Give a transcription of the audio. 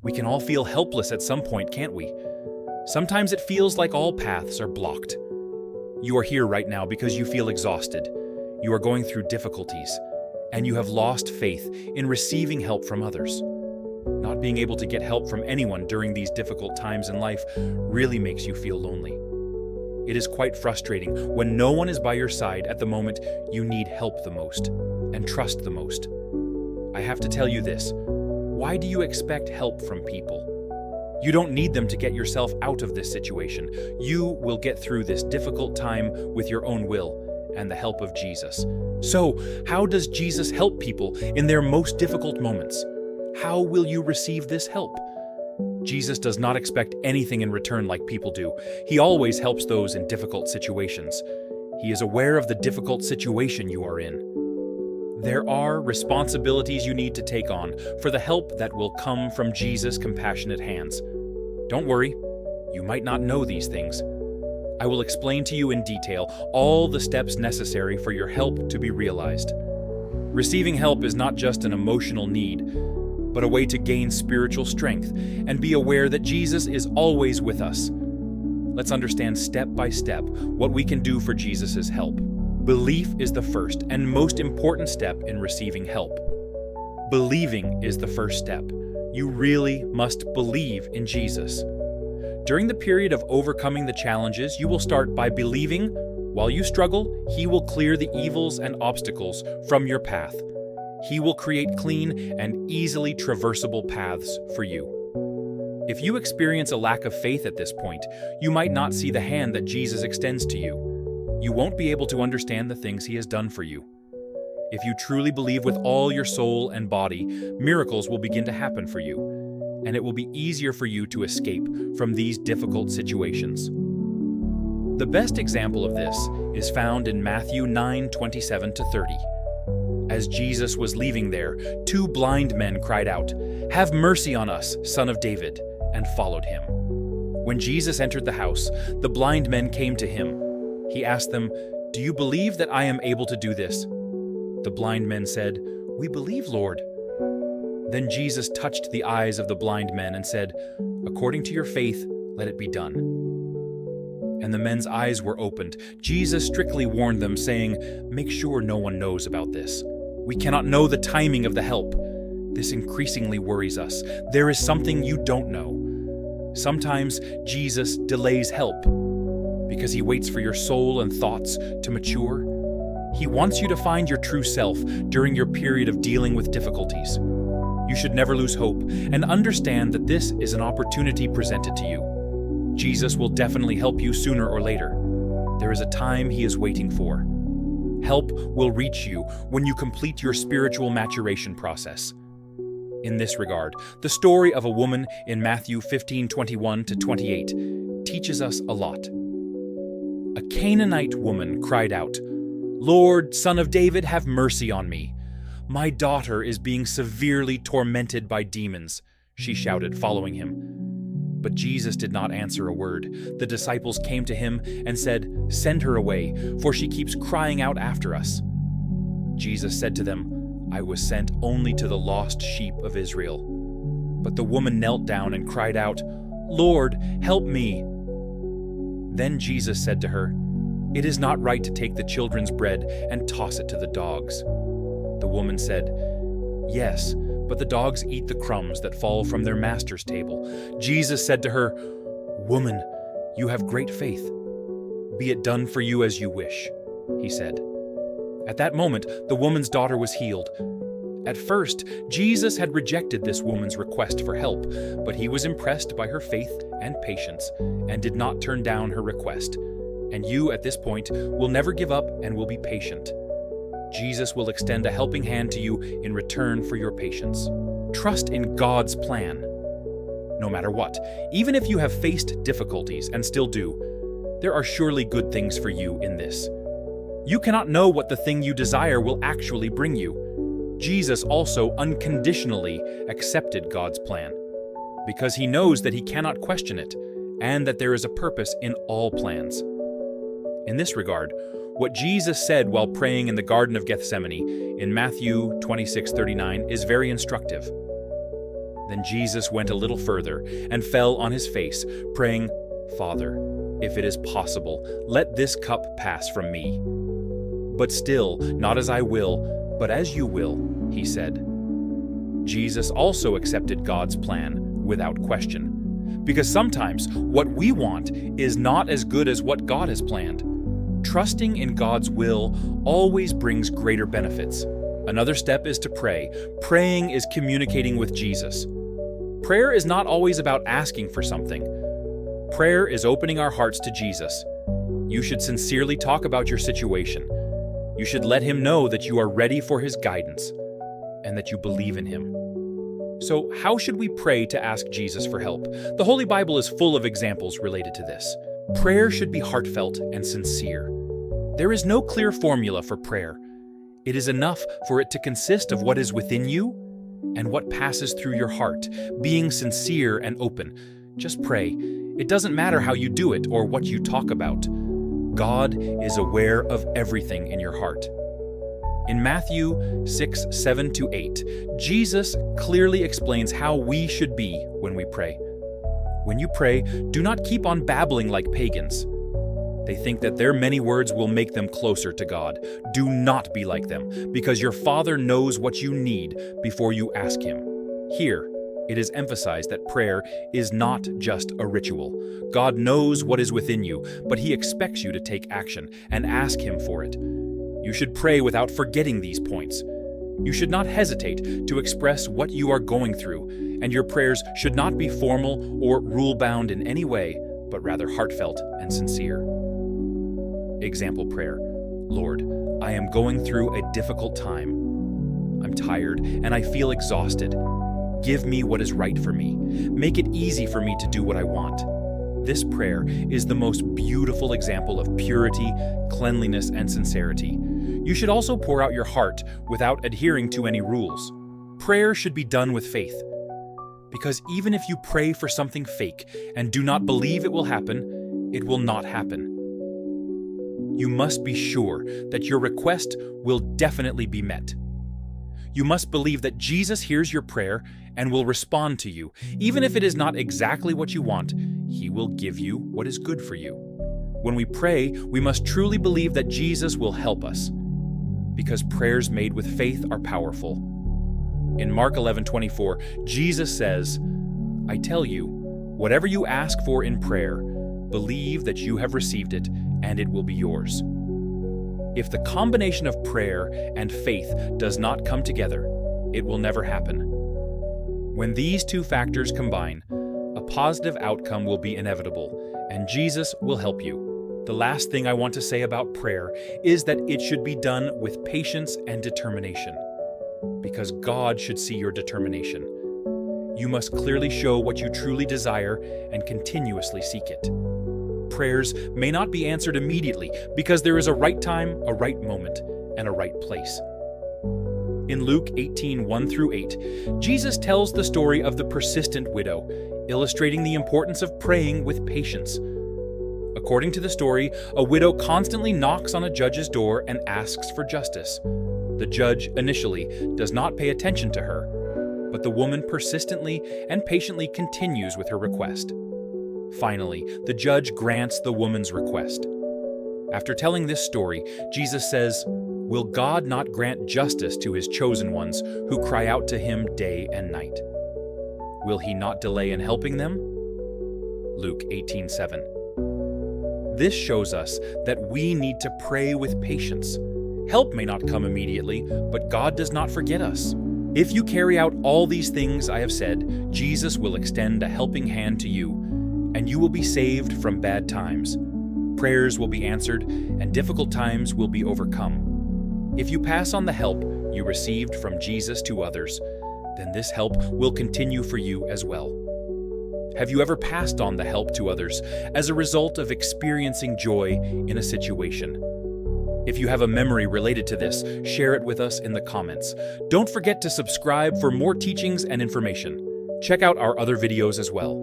We can all feel helpless at some point, can't we? Sometimes it feels like all paths are blocked. You are here right now because you feel exhausted. You are going through difficulties, and you have lost faith in receiving help from others. Not being able to get help from anyone during these difficult times in life really makes you feel lonely. It is quite frustrating when no one is by your side at the moment you need help the most and trust the most. I have to tell you this. Why do you expect help from people? You don't need them to get yourself out of this situation. You will get through this difficult time with your own will and the help of Jesus. So, how does Jesus help people in their most difficult moments? How will you receive this help? Jesus does not expect anything in return like people do. He always helps those in difficult situations. He is aware of the difficult situation you are in. There are responsibilities you need to take on for the help that will come from Jesus' compassionate hands. Don't worry, you might not know these things. I will explain to you in detail all the steps necessary for your help to be realized. Receiving help is not just an emotional need, but a way to gain spiritual strength and be aware that Jesus is always with us. Let's understand step by step what we can do for Jesus' help. Belief is the first and most important step in receiving help. Believing is the first step. You really must believe in Jesus. During the period of overcoming the challenges, you will start by believing. While you struggle, He will clear the evils and obstacles from your path. He will create clean and easily traversable paths for you. If you experience a lack of faith at this point, you might not see the hand that Jesus extends to you. You won't be able to understand the things He has done for you. If you truly believe with all your soul and body, miracles will begin to happen for you, and it will be easier for you to escape from these difficult situations. The best example of this is found in Matthew 9:27-30. As Jesus was leaving there, 2 blind men cried out, "Have mercy on us, Son of David," and followed Him. When Jesus entered the house, the blind men came to Him. He asked them, "Do you believe that I am able to do this?" The blind men said, "We believe, Lord." Then Jesus touched the eyes of the blind men and said, "According to your faith, let it be done." And the men's eyes were opened. Jesus strictly warned them, saying, "Make sure no one knows about this. We cannot know the timing of the help. This increasingly worries us. There is something you don't know. Sometimes Jesus delays help because He waits for your soul and thoughts to mature. He wants you to find your true self during your period of dealing with difficulties. You should never lose hope and understand that this is an opportunity presented to you. Jesus will definitely help you sooner or later. There is a time He is waiting for. Help will reach you when you complete your spiritual maturation process. In this regard, the story of a woman in Matthew 15:21-28 teaches us a lot. A Canaanite woman cried out, "Lord, Son of David, have mercy on me. My daughter is being severely tormented by demons," she shouted, following Him. But Jesus did not answer a word. The disciples came to Him and said, "Send her away, for she keeps crying out after us." Jesus said to them, "I was sent only to the lost sheep of Israel." But the woman knelt down and cried out, "Lord, help me." Then Jesus said to her, "It is not right to take the children's bread and toss it to the dogs." The woman said, "Yes, but the dogs eat the crumbs that fall from their master's table." Jesus said to her, "Woman, you have great faith. Be it done for you as you wish," He said. At that moment, the woman's daughter was healed. At first, Jesus had rejected this woman's request for help, but He was impressed by her faith and patience and did not turn down her request. And you, at this point, will never give up and will be patient. Jesus will extend a helping hand to you in return for your patience. Trust in God's plan. No matter what, even if you have faced difficulties and still do, there are surely good things for you in this. You cannot know what the thing you desire will actually bring you. Jesus also unconditionally accepted God's plan, because He knows that He cannot question it, and that there is a purpose in all plans. In this regard, what Jesus said while praying in the Garden of Gethsemane in Matthew 26:39 is very instructive. Then Jesus went a little further and fell on his face, praying, "Father, if it is possible, let this cup pass from me. But still, not as I will, but as you will," he said. Jesus also accepted God's plan without question, because sometimes what we want is not as good as what God has planned. Trusting in God's will always brings greater benefits. Another step is to pray. Praying is communicating with Jesus. Prayer is not always about asking for something. Prayer is opening our hearts to Jesus. You should sincerely talk about your situation. You should let him know that you are ready for his guidance and that you believe in him. So, how should we pray to ask Jesus for help? The Holy Bible is full of examples related to this. Prayer should be heartfelt and sincere. There is no clear formula for prayer. It is enough for it to consist of what is within you and what passes through your heart, being sincere and open. Just pray. It doesn't matter how you do it or what you talk about. God is aware of everything in your heart. In Matthew 6:7-8, Jesus clearly explains how we should be when we pray. When you pray, do not keep on babbling like pagans. They think that their many words will make them closer to God. Do not be like them, because your Father knows what you need before you ask him. Here, it is emphasized that prayer is not just a ritual. God knows what is within you, but he expects you to take action and ask him for it. You should pray without forgetting these points. You should not hesitate to express what you are going through, and your prayers should not be formal or rule-bound in any way, but rather heartfelt and sincere. Example prayer. Lord, I am going through a difficult time. I'm tired and I feel exhausted. Give me what is right for me. Make it easy for me to do what I want. This prayer is the most beautiful example of purity, cleanliness, and sincerity. You should also pour out your heart without adhering to any rules. Prayer should be done with faith. Because even if you pray for something fake and do not believe it will happen, it will not happen. You must be sure that your request will definitely be met. You must believe that Jesus hears your prayer and will respond to you. Even if it is not exactly what you want, he will give you what is good for you. When we pray, we must truly believe that Jesus will help us, because prayers made with faith are powerful. In Mark 11:24, Jesus says, "I tell you, whatever you ask for in prayer, believe that you have received it, and it will be yours." If the combination of prayer and faith does not come together, it will never happen. When these two factors combine, a positive outcome will be inevitable, and Jesus will help you. The last thing I want to say about prayer is that it should be done with patience and determination, because God should see your determination. You must clearly show what you truly desire and continuously seek it. Prayers may not be answered immediately because there is a right time, a right moment, and a right place. In Luke 18:1-8, Jesus tells the story of the persistent widow, illustrating the importance of praying with patience. According to the story, a widow constantly knocks on a judge's door and asks for justice. The judge initially does not pay attention to her, but the woman persistently and patiently continues with her request. Finally, the judge grants the woman's request. After telling this story, Jesus says, "Will God not grant justice to his chosen ones who cry out to him day and night? Will he not delay in helping them?" Luke 18:7. This shows us that we need to pray with patience. Help may not come immediately, but God does not forget us. If you carry out all these things I have said, Jesus will extend a helping hand to you, and you will be saved from bad times. Prayers will be answered, and difficult times will be overcome. If you pass on the help you received from Jesus to others, then this help will continue for you as well. Have you ever passed on the help to others as a result of experiencing joy in a situation? If you have a memory related to this, share it with us in the comments. Don't forget to subscribe for more teachings and information. Check out our other videos as well.